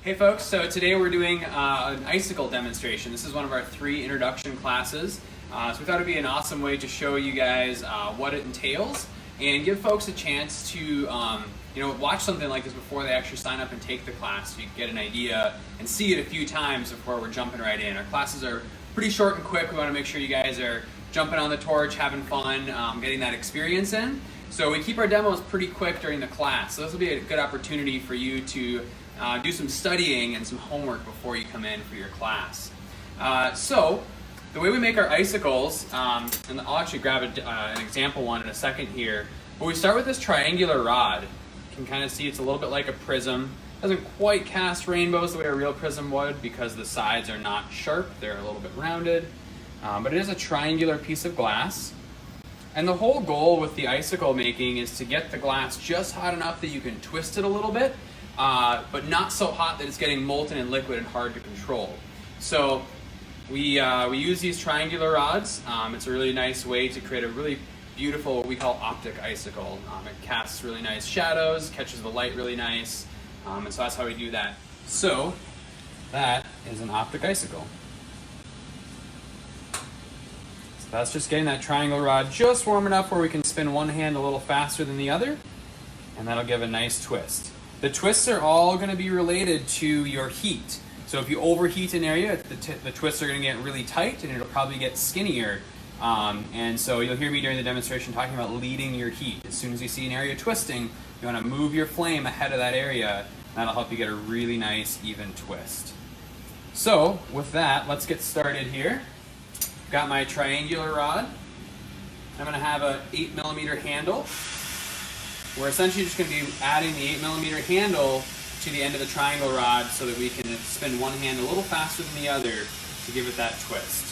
Hey folks, so today we're doing an icicle demonstration. This is one of our 3 introduction classes. So we thought it'd be an awesome way to show you guys what it entails and give folks a chance to watch something like this before they actually sign up and take the class, so you can get an idea and see it a few times before we're jumping right in. Our classes are pretty short and quick. We want to make sure you guys are jumping on the torch, having fun, getting that experience in. So we keep our demos pretty quick during the class. So this will be a good opportunity for you to do some studying and some homework before you come in for your class. So the way we make our icicles, and I'll actually grab an example one in a second here, but we start with this triangular rod. You can kind of see it's a little bit like a prism. It doesn't quite cast rainbows the way a real prism would because the sides are not sharp, they're a little bit rounded. But it is a triangular piece of glass. And the whole goal with the icicle making is to get the glass just hot enough that you can twist it a little bit, but not so hot that it's getting molten and liquid and hard to control. So we use these triangular rods. It's a really nice way to create a really beautiful, what we call optic icicle. It casts really nice shadows, catches the light really nice, and so that's how we do that. So that is an optic icicle. So that's just getting that triangle rod just warm enough where we can spin one hand a little faster than the other, and that'll give a nice twist. The twists are all going to be related to your heat. So if you overheat an area, the twists are going to get really tight and it'll probably get skinnier. And so you'll hear me during the demonstration talking about leading your heat. As soon as you see an area twisting, you want to move your flame ahead of that area, and that'll help you get a really nice even twist. So with that, let's get started here. I've got my triangular rod. I'm going to have an 8mm handle. We're essentially just going to be adding the 8mm handle to the end of the triangle rod so that we can spin one hand a little faster than the other to give it that twist.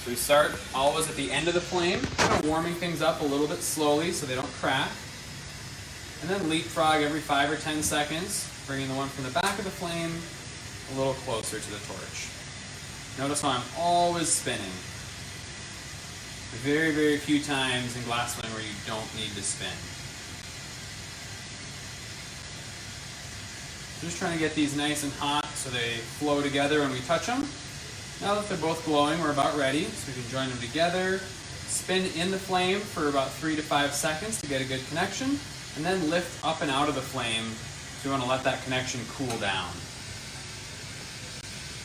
So we start always at the end of the flame, kind of warming things up a little bit slowly so they don't crack. And then leapfrog every 5 or 10 seconds, bringing the one from the back of the flame a little closer to the torch. Notice how I'm always spinning. Very, very few times in glass flame where you don't need to spin. Just trying to get these nice and hot so they flow together when we touch them. Now that they're both glowing, we're about ready, so we can join them together, spin in the flame for about 3 to 5 seconds to get a good connection, and then lift up and out of the flame, so we want to let that connection cool down.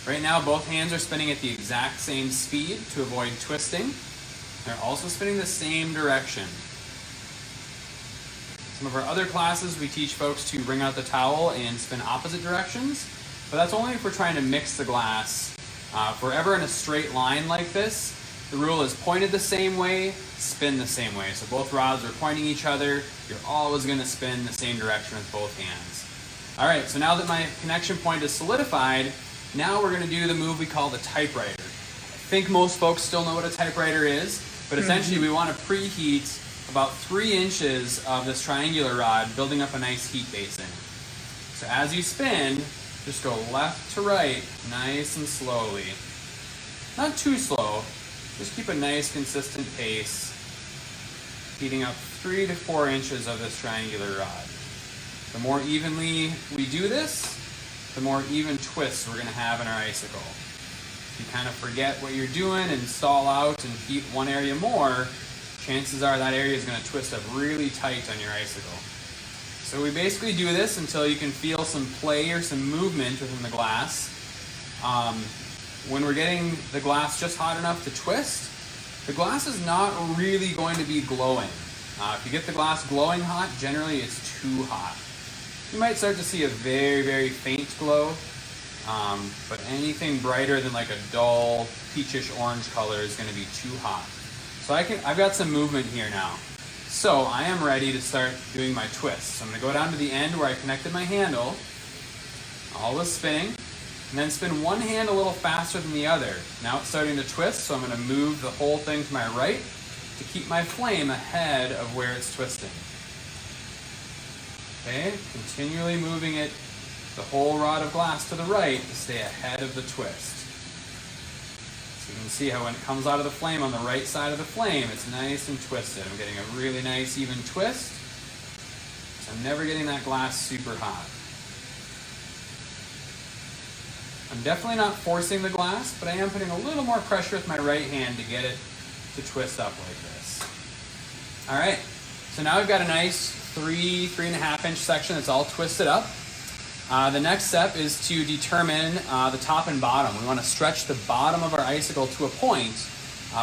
Right now, both hands are spinning at the exact same speed to avoid twisting. They're also spinning the same direction. Some of our other classes, we teach folks to bring out the towel and spin opposite directions, but that's only if we're trying to mix the glass. If we're ever in a straight line like this, the rule is pointed the same way, spin the same way. So both rods are pointing each other, you're always going to spin the same direction with both hands. Alright, so now that my connection point is solidified, now we're going to do the move we call the typewriter. I think most folks still know what a typewriter is, but essentially we want to preheat about 3 inches of this triangular rod, building up a nice heat base in it. So as you spin, just go left to right, nice and slowly. Not too slow, just keep a nice consistent pace, heating up 3 to 4 inches of this triangular rod. The more evenly we do this, the more even twists we're going to have in our icicle. If you kind of forget what you're doing and stall out and heat one area more, chances are that area is going to twist up really tight on your icicle. So we basically do this until you can feel some play or some movement within the glass. When we're getting the glass just hot enough to twist, the glass is not really going to be glowing. If you get the glass glowing hot, generally it's too hot. You might start to see a very, very faint glow, but anything brighter than like a dull peachish orange color is going to be too hot. So I've got some movement here now. So I am ready to start doing my twist. So I'm going to go down to the end where I connected my handle, always spinning, and then spin one hand a little faster than the other. Now it's starting to twist, so I'm going to move the whole thing to my right to keep my flame ahead of where it's twisting. Okay, continually moving it, the whole rod of glass to the right to stay ahead of the twist. So you can see how when it comes out of the flame on the right side of the flame, it's nice and twisted. I'm getting a really nice even twist. I'm never getting that glass super hot. I'm definitely not forcing the glass, but I am putting a little more pressure with my right hand to get it to twist up like this. All right, so now we've got a nice 3.5 inch section that's all twisted up. The next step is to determine the top and bottom. We want to stretch the bottom of our icicle to a point.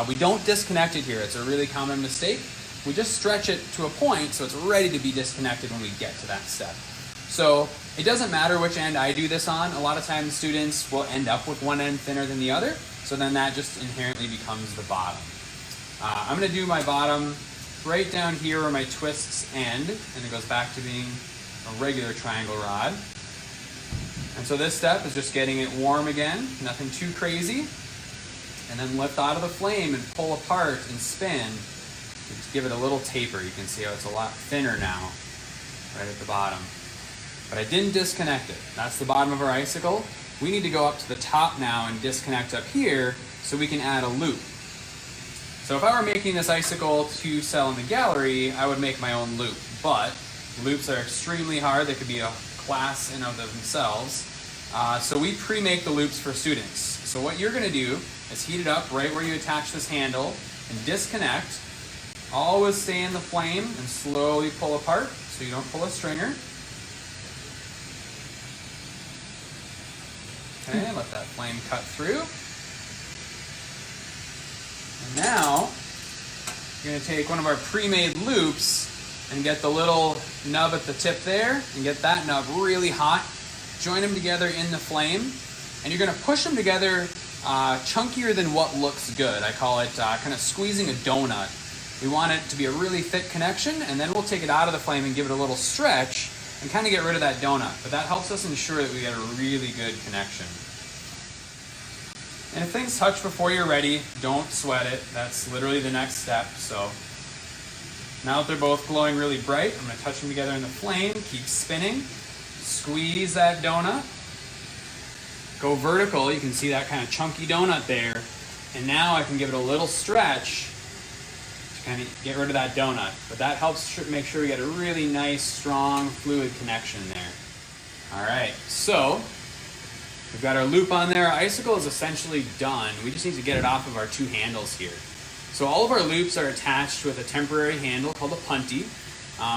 We don't disconnect it here. It's a really common mistake. We just stretch it to a point so it's ready to be disconnected when we get to that step. So it doesn't matter which end I do this on. A lot of times students will end up with one end thinner than the other, so then that just inherently becomes the bottom. I'm going to do my bottom right down here where my twists end, and it goes back to being a regular triangle rod. And so this step is just getting it warm again, nothing too crazy, and then lift out of the flame and pull apart and spin. Just give it a little taper. You can see how it's a lot thinner now, right at the bottom. But I didn't disconnect it. That's the bottom of our icicle. We need to go up to the top now and disconnect up here so we can add a loop. So if I were making this icicle to sell in the gallery, I would make my own loop. But loops are extremely hard. They could be a class in of themselves. So we pre-make the loops for students. So what you're going to do is heat it up right where you attach this handle and disconnect. Always stay in the flame and slowly pull apart so you don't pull a stringer. Okay, let that flame cut through. And now, you're going to take one of our pre-made loops and get the little nub at the tip there and get that nub really hot. Join them together in the flame, and you're going to push them together chunkier than what looks good. I call it kind of squeezing a donut. We want it to be a really thick connection, and then we'll take it out of the flame and give it a little stretch and kind of get rid of that donut. But that helps us ensure that we get a really good connection. And if things touch before you're ready, don't sweat it. That's literally the next step. So now that they're both glowing really bright, I'm going to touch them together in the flame, keep spinning, squeeze that donut, go vertical. You can see that kind of chunky donut there. And now I can give it a little stretch to kind of get rid of that donut. But that helps make sure we get a really nice, strong, fluid connection there. All right, so we've got our loop on there. Our icicle is essentially done. We just need to get it off of our two handles here. So all of our loops are attached with a temporary handle called a punty.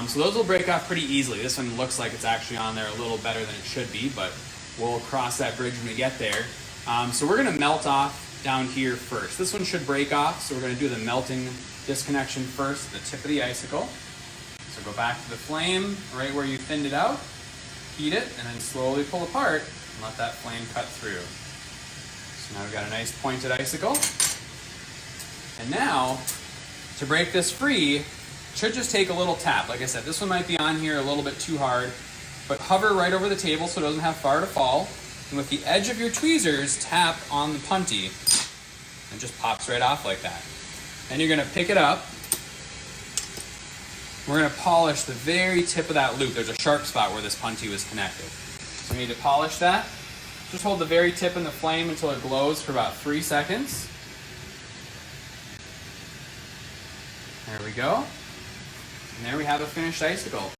So those will break off pretty easily. This one looks like it's actually on there a little better than it should be, but we'll cross that bridge when we get there. So we're going to melt off down here first. This one should break off, so we're going to do the melting disconnection first, the tip of the icicle. So go back to the flame right where you thinned it out, heat it, and then slowly pull apart and let that flame cut through. So now we've got a nice pointed icicle. And now, to break this free, it should just take a little tap. Like I said, this one might be on here a little bit too hard, but hover right over the table so it doesn't have far to fall. And with the edge of your tweezers, tap on the punty. And it just pops right off like that. Then you're going to pick it up. We're going to polish the very tip of that loop. There's a sharp spot where this punty was connected. So we need to polish that. Just hold the very tip in the flame until it glows for about 3 seconds. There we go. And there we have a finished icicle.